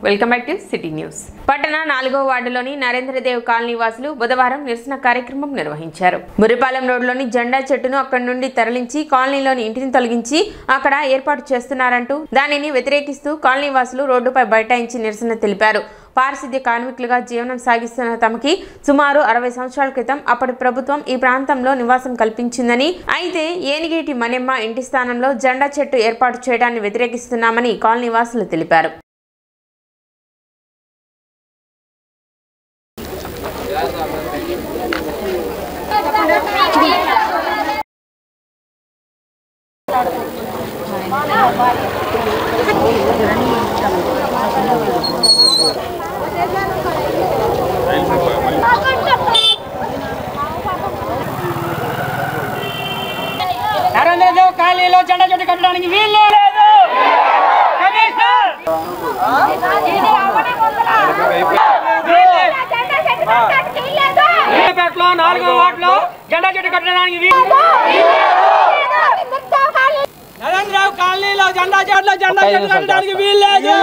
Welcome back to city news. పట్టణ 4వ వార్డులోని Narendra Dev colony వాసులు బుధవారం నిరసన కార్యక్రమం నిర్వహించారు. మురిపాలెం రోడ్లోని జెండా చెట్టును అక్కడి నుండి తరలించి కాలనీలోని ఇంటిని తొలగించి అక్కడ ఏర్పాటు చేస్తున్నారంటూ దానిని వ్యతిరేకిస్తూ కాలనీ వాసులు రోడ్డుపై బైఠాయించి నిరసన తెలిపారు. పారిశుద్ధ్య కార్మికులుగా జీవనం సాగిస్తున్న తమకి సుమారు 60 సంవత్సరాల క్రితం అప్పటి ప్రభుత్వం ఈ ప్రాంతంలో నివాసం కల్పించిందని, అయితే ఏనిగేటి మణెమ్మ ఇంటి స్థానంలో జెండా చెట్టు ఏర్పాటు చేయడాన్ని వ్యతిరేకిస్తున్నామని కాలనీ వాసులు తెలిపారు. నరేంద్రదేవ్ కాలనీలో జెండా చెట్టు కట్టడానికి వీలు లేదు. పేటలో 4వ వార్డులో జెండా చెట్టు కట్టడానికి నరేంద్రదేవ్ కాలనీలో జెండా చెట్టు కట్టడానికి వీలు లేదు.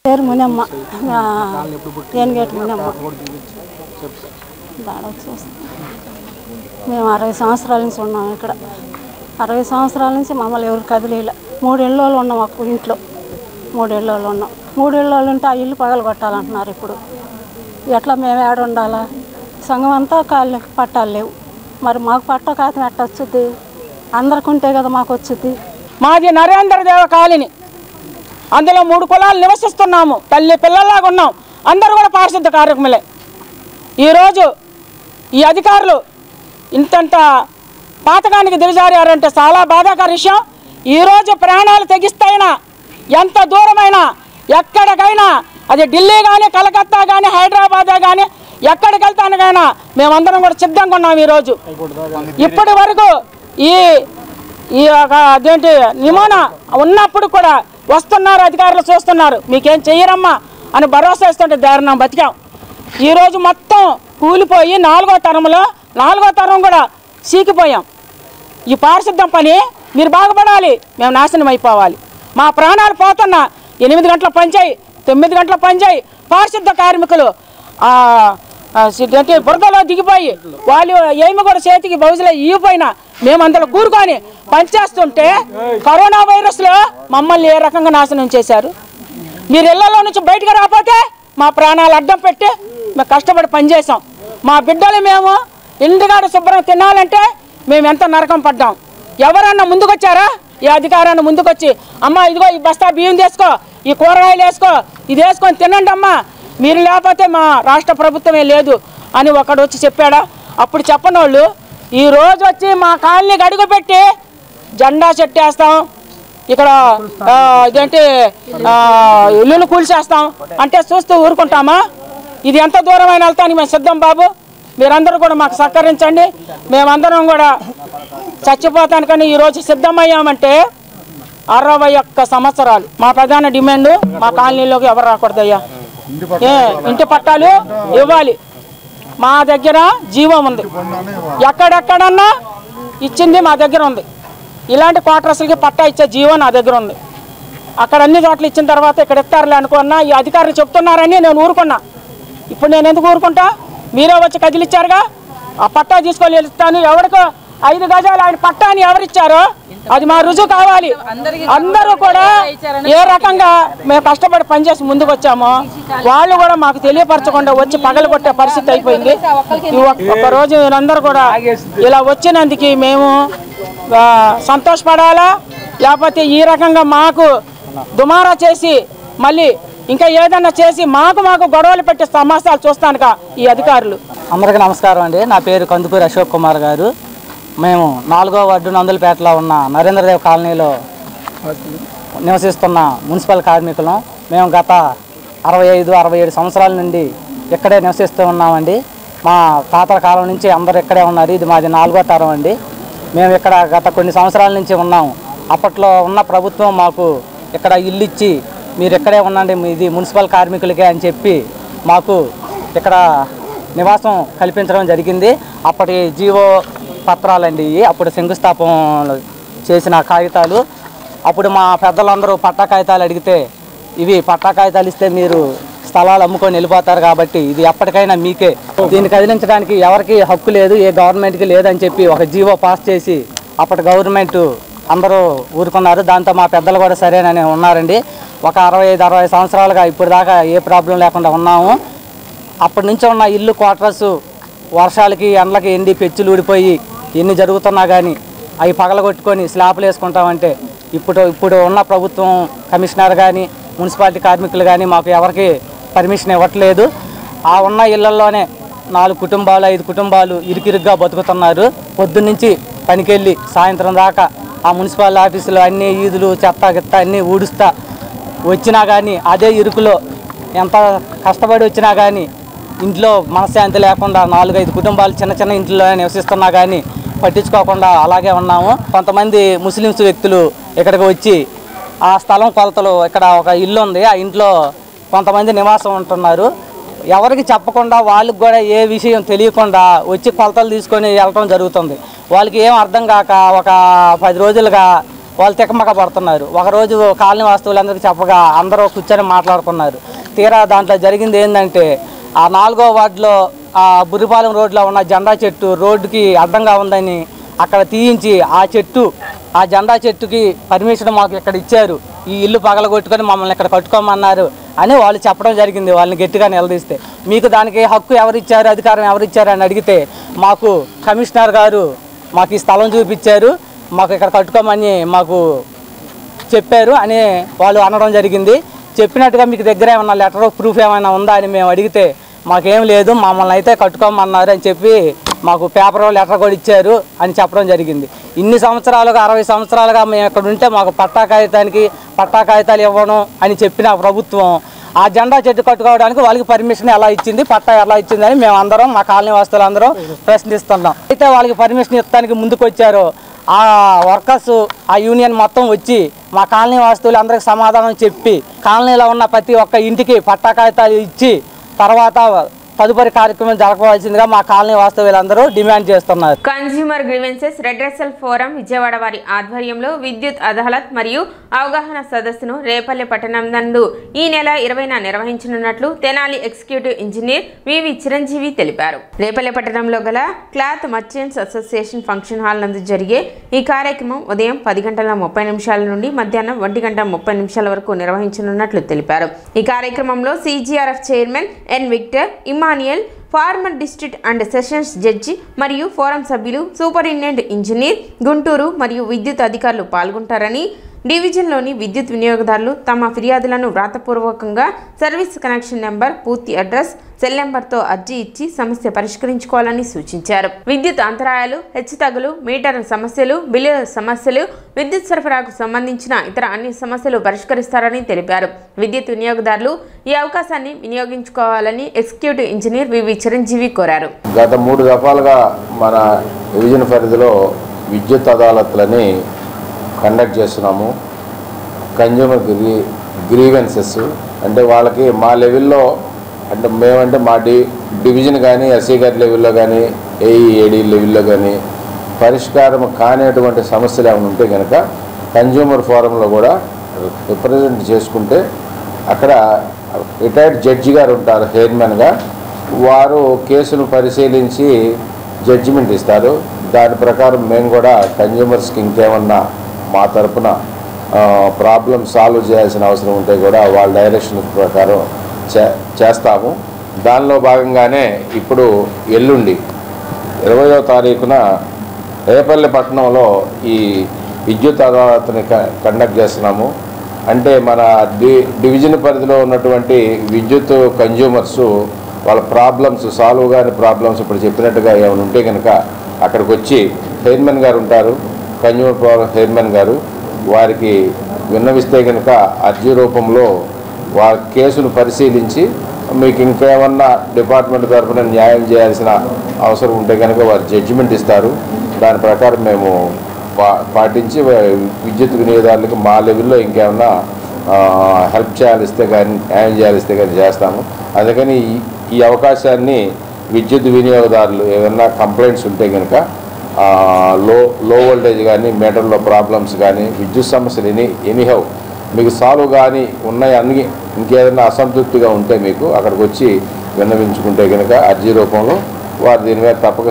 పేరు మునమ్మ, ఏనిగేటి మునమ్మ. మేము 60 సంవత్సరాల నుంచి ఉన్నాం ఇక్కడ. 60 సంవత్సరాల నుంచి మమ్మల్ని ఎవరు కదిలేలా. 3 ఏళ్ళు ఉన్నాం మాకు ఇంట్లో. 3 ఏళ్ళు ఉన్నాం. 3 ఏళ్ళు ఉంటే ఆ ఇల్లు పగలు కొట్టాలంటున్నారు. ఇప్పుడు ఎట్లా మేము ఏడ ఉండాలా? సంఘం అంతా కాళ్ళకి పట్టాలు లేవు. మరి మాకు పట్ట కాతం ఎట్ట వచ్చుద్ది? అందరికి ఉంటే కదా మాకు వచ్చుద్ది. మాది నరేంద్రదేవ కాలనీ. అందులో 3 కులాలు నివసిస్తున్నాము. తల్లి పిల్లల్లాగా ఉన్నాం. అందరూ కూడా పారిశుద్ధ కార్యక్రమాలే. ఈరోజు ఈ అధికారులు ఇంతంత పాతకానికి దిగజారారంటే చాలా బాధాకర విషయం. ఈరోజు ప్రాణాలు తెగిస్తాయినా, ఎంత దూరమైనా, ఎక్కడికైనా, అది ఢిల్లీ కానీ, కలకత్తా కానీ, హైదరాబాద్ కానీ, ఎక్కడికి వెళ్తానికైనా మేమందరం కూడా సిద్ధంగా ఉన్నాం. ఈరోజు ఇప్పటి వరకు ఈ అదేంటి నిమోనా ఉన్నప్పుడు కూడా వస్తున్నారు అధికారులు, చూస్తున్నారు, మీకేం చెయ్యరమ్మా అని భరోసా ఇస్తుంటే దారుణం బతికాం. ఈరోజు మొత్తం కూలిపోయి 4వ తరంలో 4వ తరం కూడా చీకిపోయాం. ఈ పారిశుద్ధం పని మీరు బాగుపడాలి, మేము నాశనం అయిపోవాలి. మా ప్రాణాలు పోతున్నా 8 గంటల పనిచేయి, 9 గంటల పనిచేయి పారిశుద్ధ కార్మికులు బురదలో దిగిపోయి వాళ్ళు ఏమి కూడా చేతికి బౌజులో ఇవ్వపోయినా మేము అందులో కూరుకొని పనిచేస్తుంటే కరోనా వైరస్లో మమ్మల్ని ఏ రకంగా నాశనం చేశారు. మీరు ఇళ్లలో నుంచి బయటకు రాకపోతే మా ప్రాణాలు అడ్డం పెట్టి మేము కష్టపడి పనిచేసాం. మా బిడ్డలు మేము ఇంటికాడ శుభ్రం తినాలంటే మేము ఎంత నరకం పడ్డాం. ఎవరన్నా ముందుకొచ్చారా? ఈ అధికారాన్ని ముందుకొచ్చి అమ్మ ఇదిగో ఈ బస్తా బియ్యం తీసుకో, ఈ కూరగాయలు వేసుకో, ఇది వేసుకొని తినండి అమ్మా, మీరు లేకపోతే మా రాష్ట్ర ప్రభుత్వమే లేదు అని ఒకడు వచ్చి చెప్పాడా? అప్పుడు చెప్పని వాళ్ళు ఈరోజు వచ్చి మా కాలనీకి అడుగుపెట్టి జెండా చెట్టు వేస్తాం, ఇక్కడ ఇదేంటి ఇల్లును కూల్చేస్తాం అంటే చూస్తూ ఊరుకుంటామా? ఇది ఎంత దూరమైన వెళ్తానికి మేము సిద్ధం బాబు. మీరందరూ కూడా మాకు సహకరించండి. మేమందరం కూడా చచ్చిపోతానికని ఈరోజు సిద్ధమయ్యామంటే 61 సంవత్సరాలు మా ప్రధాన డిమాండ్ మా కాలనీలోకి ఎవరు రాకూడదయ్యా. ఇంటి పట్టాలు ఇవ్వాలి. మా దగ్గర జీవం ఉంది, ఎక్కడెక్కడన్నా ఇచ్చింది మా దగ్గర ఉంది. ఇలాంటి క్వార్టర్స్లకి పట్టా ఇచ్చే జీవం నా దగ్గర ఉంది. అక్కడ అన్ని చోట్ల ఇచ్చిన తర్వాత ఇక్కడ ఇస్తారులే అనుకున్నా. ఈ అధికారులు చెప్తున్నారని నేను ఊరుకున్నా. ఇప్పుడు నేను ఎందుకు ఊరుకుంటా? మీరే వచ్చి కదిలిచ్చారుగా, ఆ పట్టా తీసుకొని వెళ్తాను. ఎవరికో 5 గజాలు ఆయన పట్టాని ఎవరిచ్చారో అది మా రుజువు కావాలి. అందరూ కూడా ఏ రకంగా మేము కష్టపడి పనిచేసి ముందుకు వచ్చామో వాళ్ళు కూడా మాకు తెలియపరచకుండా వచ్చి పగలు కొట్టే పరిస్థితి అయిపోయింది. ఒకరోజు వీళ్ళందరూ కూడా ఇలా వచ్చినందుకు మేము సంతోషపడాలా, లేకపోతే ఈ రకంగా మాకు దుమారా చేసి మళ్ళీ ఇంకా ఏదన్నా చేసి మాకు గొడవలు పెట్టే సమాసాలు చూస్తానుక ఈ అధికారులు. అందరికీ నమస్కారం అండి. నా పేరు కందుకూరి అశోక్ కుమార్ గారు. మేము 4వ వార్డు నందులపేటలో ఉన్న నరేంద్రదేవ్ కాలనీలో నివసిస్తున్న మున్సిపల్ కార్మికులం. మేము గత 65-67 సంవత్సరాల నుండి ఇక్కడే నివసిస్తూ ఉన్నామండి. మా తాతల కాలం నుంచి అందరూ ఇక్కడే ఉన్నారు. ఇది మాది 4వ తరం అండి. మేము ఇక్కడ గత కొన్ని సంవత్సరాల నుంచి ఉన్నాము. అప్పట్లో ఉన్న ప్రభుత్వం మాకు ఇక్కడ ఇల్లు ఇచ్చి మీరు ఇక్కడే ఉండండి, ఇది మున్సిపల్ కార్మికులకే అని చెప్పి మాకు ఇక్కడ నివాసం కల్పించడం జరిగింది. అప్పటి జీవో పత్రాలండి ఇవి, అప్పుడు శంకుస్థాపన చేసిన కాగితాలు. అప్పుడు మా పెద్దలందరూ పట్టా కాగితాలు అడిగితే ఇవి పట్టా కాగితాలు ఇస్తే మీరు స్థలాలు అమ్ముకొని వెళ్ళిపోతారు కాబట్టి ఇది ఎప్పటికైనా మీకే, దీన్ని కదిలించడానికి ఎవరికి హక్కు లేదు, ఏ గవర్నమెంట్కి లేదని చెప్పి ఒక జీవో పాస్ చేసి అప్పటి గవర్నమెంట్ అందరూ ఊరుకున్నారు. దాంతో మా పెద్దలు కూడా సరేనని ఉన్నారండి. ఒక 65-60 సంవత్సరాలుగా ఇప్పుడు దాకా ఏ ప్రాబ్లం లేకుండా ఉన్నాము. అప్పటి నుంచి ఉన్న ఇల్లు క్వార్టర్స్ వర్షాలకి ఎండలకి ఎండి పెచ్చులు ఊడిపోయి ఎన్ని జరుగుతున్నా కానీ అవి పగలగొట్టుకొని స్లాబ్లు వేసుకుంటామంటే ఇప్పుడు ఉన్న ప్రభుత్వం కమిషనర్ కానీ మున్సిపాలిటీ కార్మికులు కానీ మాకు ఎవరికి పర్మిషన్ ఇవ్వట్లేదు. ఆ ఉన్న ఇళ్లలోనే 4 కుటుంబాలు 5 కుటుంబాలు ఇరుకిరుగ్గా బతుకుతున్నారు. పొద్దున్నుంచి పనికెళ్ళి సాయంత్రం దాకా ఆ మున్సిపల్ ఆఫీసులో అన్ని ఈదులు చెత్త గిత్త అన్నీ ఊడుస్తా వచ్చినా కానీ అదే ఇరుకులో ఎంత కష్టపడి వచ్చినా కానీ ఇంట్లో మనశ్శాంతి లేకుండా 4-5 కుటుంబాలు చిన్న చిన్న ఇంట్లో నివసిస్తున్నా కానీ పట్టించుకోకుండా అలాగే ఉన్నాము. కొంతమంది ముస్లిమ్స్ వ్యక్తులు ఇక్కడికి వచ్చి ఆ స్థలం కొలతలు ఇక్కడ ఒక ఇల్లు ఉంది, ఆ ఇంట్లో కొంతమంది నివాసం ఉంటున్నారు. ఎవరికి చెప్పకుండా వాళ్ళకి కూడా ఏ విషయం తెలియకుండా వచ్చి కొలతలు తీసుకొని వెళ్ళటం జరుగుతుంది. వాళ్ళకి ఏం అర్థం కాక ఒక 10 రోజులుగా వాళ్ళు తికమక పడుతున్నారు. ఒకరోజు కాలనీ వాస్తువులందరికీ చెప్పగా అందరూ కూర్చొని మాట్లాడుకున్నారు. తీరా దాంట్లో జరిగింది ఏంటంటే ఆ 4వ వార్డులో ఆ బుర్రిపాలెం రోడ్లో ఉన్న జెండా చెట్టు రోడ్డుకి అడ్డంగా ఉందని అక్కడ తీయించి ఆ జెండా చెట్టుకి పర్మిషన్ మాకు ఇక్కడ ఇచ్చారు, ఈ ఇల్లు పగలగొట్టుకొని మమ్మల్ని ఇక్కడ కట్టుకోమన్నారు అని వాళ్ళు చెప్పడం జరిగింది. వాళ్ళని గట్టిగా నిలదీస్తే మీకు దానికి హక్కు ఎవరిచ్చారు, అధికారం ఎవరిచ్చారు అని అడిగితే మాకు కమిషనర్ గారు మాకు ఈ స్థలం చూపించారు, మాకు ఇక్కడ కట్టుకోమని మాకు చెప్పారు అని వాళ్ళు అనడం జరిగింది. చెప్పినట్టుగా మీకు దగ్గర ఏమన్నా లెటర్ ఆఫ్ ప్రూఫ్ ఏమైనా ఉందా అని మేము అడిగితే మాకేం లేదు, మమ్మల్ని అయితే కట్టుకోమన్నారు అని చెప్పి మాకు పేపర్ లెటర్ కూడా ఇచ్చారు అని చెప్పడం జరిగింది. ఇన్ని సంవత్సరాలుగా 60 సంవత్సరాలుగా మేము ఇక్కడ ఉంటే మాకు పట్టా కాగితాలు ఇవ్వను అని చెప్పిన ప్రభుత్వం ఆ జెండా చెట్టు కట్టుకోవడానికి వాళ్ళకి పర్మిషన్ ఎలా ఇచ్చింది, పట్టా ఎలా ఇచ్చిందని మేము అందరం మా కాలనీ వాస్తువులందరం ప్రశ్నిస్తున్నాం. అయితే వాళ్ళకి పర్మిషన్ ఇవ్వడానికి ముందుకు వచ్చారో ఆ వర్కర్స్ ఆ యూనియన్ మొత్తం వచ్చి మా కాలనీ వాస్తువులు అందరికి సమాధానం చెప్పి కాలనీలో ఉన్న ప్రతి ఒక్క ఇంటికి పట్టా కాగితాలు ఇచ్చి తర్వాత తదుపరి కార్యక్రమం జరపవలసిందిగా మా కాలనీ వాస్తవ్యులందరూ డిమాండ్ చేస్తున్నారు. Consumer grievances redressal forum Vijayawada వారి ఆధ్వర్యంలో విద్యుత్ అదాలత్ మరియు అవగాహన సదస్సును రేపల్లె పట్టణం నందు ఈ నెల 20న నిర్వహించనున్నట్లు తెనాలి ఎగ్జిక్యూటివ్ ఇంజనీర్ వివి చిరంజీవి తెలిపారు. రేపల్లె పట్టణంలో గల cloth merchants association function hall నందు జరిగే ఈ కార్యక్రమం ఉదయం 10:30 నుండి మధ్యాహ్నం 1:30 వరకు నిర్వహించనున్నట్లు తెలిపారు. ఈ కార్యక్రమంలో CGRF chairman N Victor, Emmanuel, former district and sessions judge మరియు ఫోరం సభ్యులు, సూపరింటెండెంట్ ఇంజనీర్ గుంటూరు మరియు విద్యుత్ అధికారులు పాల్గొంటారని, డివిజన్లోని విద్యుత్ వినియోగదారులు తమ ఫిర్యాదులను వ్రాతపూర్వకంగా సర్వీస్ కనెక్షన్ నెంబర్, పూర్తి అడ్రస్, సెల్ నెంబర్తో అర్జీ ఇచ్చి సమస్య పరిష్కరించుకోవాలని సూచించారు. విద్యుత్ అంతరాయాలు, హెచ్చుతగ్గులు, మీటర్ సమస్యలు, బిల్లుల సమస్యలు, విద్యుత్ సరఫరాకు సంబంధించిన ఇతర అన్ని సమస్యలు పరిష్కరిస్తారని తెలిపారు. విద్యుత్ వినియోగదారులు ఈ అవకాశాన్ని వినియోగించుకోవాలని ఎగ్జిక్యూటివ్ ఇంజనీర్ వివి చిరంజీవి కోరారు. గత 3 దఫాలుగా మన డివిజన్ పరిధిలో విద్యుత్ అదాలత్లని కండక్ట్ చేస్తున్నాము. కన్జ్యూమర్ గ్రీవెన్సెస్ అంటే వాళ్ళకి మా లెవెల్లో అంటే మేమంటే మా డివిజన్ కానీ ఎస్సీ గారి లెవెల్లో కానీ ఏఈఏడి లెవెల్లో కానీ పరిష్కారం కానిటువంటి సమస్యలు ఏమైనా ఉంటే కనుక కన్జ్యూమర్ ఫోరంలో కూడా రిప్రజెంట్ చేసుకుంటే అక్కడ రిటైర్డ్ జడ్జి గారు ఉంటారు చైర్మన్గా, వారు కేసును పరిశీలించి జడ్జిమెంట్ ఇస్తారు. దాని ప్రకారం మేము కూడా కన్జ్యూమర్స్కి ఇంకేమన్నా మా తరపున ప్రాబ్లం సాల్వ్ చేయాల్సిన అవసరం ఉంటే కూడా వాళ్ళ డైరెక్షన్ ప్రకారం చేస్తాము. దానిలో భాగంగానే ఇప్పుడు ఎల్లుండి 20వ తారీఖున రేపల్లె పట్టణంలో ఈ విద్యుత్ అదాలత్ని కండక్ట్ చేస్తున్నాము. అంటే మన డివిజన్ పరిధిలో ఉన్నటువంటి విద్యుత్ కన్జ్యూమర్స్ వాళ్ళ ప్రాబ్లమ్స్ సాల్వ్ కాని ప్రాబ్లమ్స్ ఇప్పుడు చెప్పినట్టుగా ఏమైనా ఉంటే కనుక అక్కడికి వచ్చి చైర్మన్ గారు ఉంటారు, కన్జ్యూమర్ ఫోరం చైర్మన్ గారు, వారికి విన్నవిస్తే కనుక అర్జీ రూపంలో వారి కేసును పరిశీలించి మీకు ఇంకేమన్నా డిపార్ట్మెంట్ తరఫున న్యాయం చేయాల్సిన అవసరం ఉంటే కనుక వారు జడ్జిమెంట్ ఇస్తారు. దాని ప్రకారం మేము పాటించి విద్యుత్ వినియోగదారులకు మా లెవెల్లో ఇంకేమన్నా హెల్ప్ చేయాలిస్తే కానీ న్యాయం చేయాలిస్తే కానీ చేస్తాము. అందుకని ఈ అవకాశాన్ని విద్యుత్ వినియోగదారులు ఏదన్నా కంప్లైంట్స్ ఉంటే కనుక లో వోల్టేజ్ కానీ మీటర్లో ప్రాబ్లమ్స్ కానీ విద్యుత్ సమస్యలు ఎనీహౌ మీకు సాల్వ్ కానీ ఉన్నాయి అన్ని ఇంకేదైనా అసంతృప్తిగా ఉంటే మీకు అక్కడికి వచ్చి విన్నవించుకుంటే కనుక అర్జీ రూపంలో వారు దీని మీద తప్పక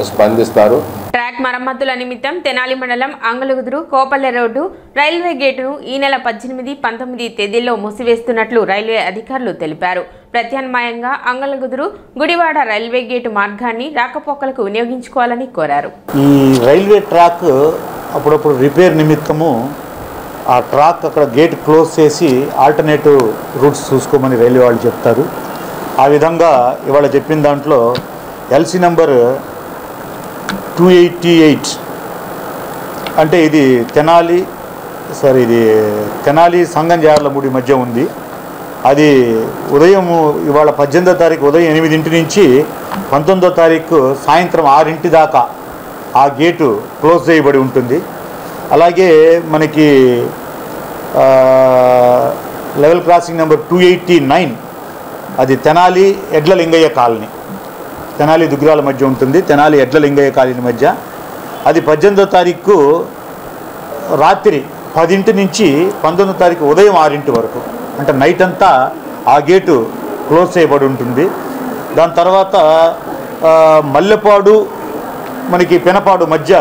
స్పందిస్తారు. ట్రాక్ మరమ్మతుల నిమిత్తం తెనాలి మండలం అంగలుగుదురు కోపల్లె రోడ్డు రైల్వే గేటును ఈ నెల 18, 19 తేదీల్లో మూసివేస్తున్నట్లు రైల్వే అధికారులు తెలిపారు. ప్రత్యామ్నాయంగా అంగలుగుదురు గుడివాడ రైల్వే గేటు మార్గాన్ని రాకపోకలకు వినియోగించుకోవాలని కోరారు. ఈ రైల్వే ట్రాక్ అప్పుడప్పుడు రిపేర్ నిమిత్తము ఆ ట్రాక్ అక్కడ గేట్ క్లోజ్ చేసి ఆల్టర్నేటివ్ రూట్స్ చూసుకోమని రైల్వే వాళ్ళు చెప్తారు. ఆ విధంగా ఇవాళ చెప్పిన దాంట్లో ఎల్సీ నెంబర్ 288 అంటే ఇది తెనాలి సంగంజార్లముడి మధ్య ఉంది. అది ఉదయం ఇవాళ 18వ తారీఖు ఉదయం 8 నుంచి 19వ తారీఖు సాయంత్రం 6 దాకా ఆ గేటు క్లోజ్ చేయబడి ఉంటుంది. అలాగే మనకి లెవెల్ క్రాసింగ్ నెంబర్ 289 అది తెనాలి ఎడ్లలింగయ్య కాలనీ, తెనాలి దుగ్గిరాల మధ్య ఉంటుంది. తెనాలి ఎడ్లలింగయ్య కాలనీ మధ్య అది 18వ తారీఖు రాత్రి 10 నుంచి 19వ తారీఖు ఉదయం 6 వరకు అంటే నైట్ అంతా ఆ గేటు క్లోజ్ చేయబడి ఉంటుంది. దాని తర్వాత మల్లెపాడు మనకి పెనపాడు మధ్య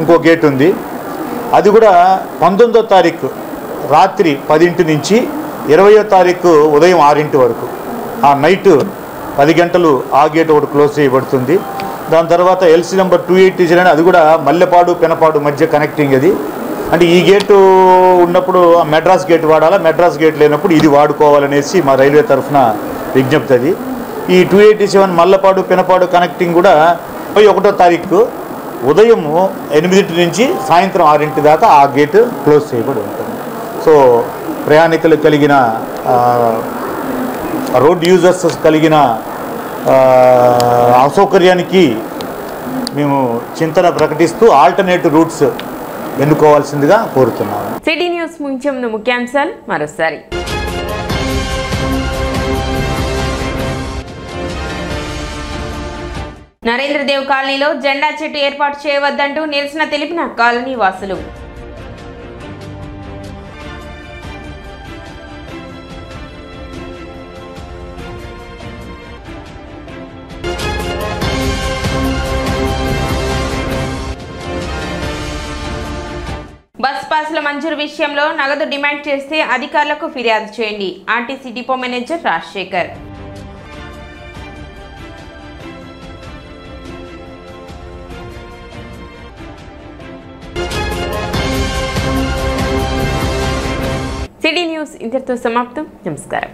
ఇంకో గేట్ ఉంది. అది కూడా 19వ తారీఖు రాత్రి 10 నుంచి 20వ తారీఖు ఉదయం 6 వరకు ఆ నైట్ 10 గంటలు ఆ గేట్ ఒకటి క్లోజ్ చేయబడుతుంది. దాని తర్వాత ఎల్సీ నెంబర్ 280 అది కూడా మల్లెపాడు పెనపాడు మధ్య కనెక్టింగ్. అది అంటే ఈ గేటు ఉన్నప్పుడు మెడ్రాస్ గేట్ వాడాలా, మెడ్రాస్ గేట్ లేనప్పుడు ఇది వాడుకోవాలనేసి మా రైల్వే తరఫున విజ్ఞప్తి. అది ఈ 287 మల్లెపాడు పెనపాడు కనెక్టింగ్ కూడా 21వ తారీఖు ఉదయం 8 నుంచి సాయంత్రం 6 దాకా ఆ గేటు క్లోజ్ చేయబడి ఉంటుంది. సో ప్రయాణికులు కలిగిన రోడ్ యూజర్స్ కలిగిన అసౌకర్యానికి మేము చింతన ప్రకటిస్తూ ఆల్టర్నేటివ్ రూట్స్ ఎన్నుకోవాల్సిందిగా కోరుతున్నాము. సిటీ న్యూస్ ముఖ్యంగా ముఖ్యాంశాలు మరోసారి. నరేంద్రదేవ్ కాలనీలో జెండా చెట్టు ఏర్పాటు చేయవద్దంటూ నిరసన తెలిపిన కాలనీ వాసులు. బస్ పాస్ల మంజూరు విషయంలో నగదు డిమాండ్ చేస్తే అధికారులకు ఫిర్యాదు చేయండి. RTC depot manager Rajasekhar. City news ఇంతటితో సమాప్తం. నమస్కారం.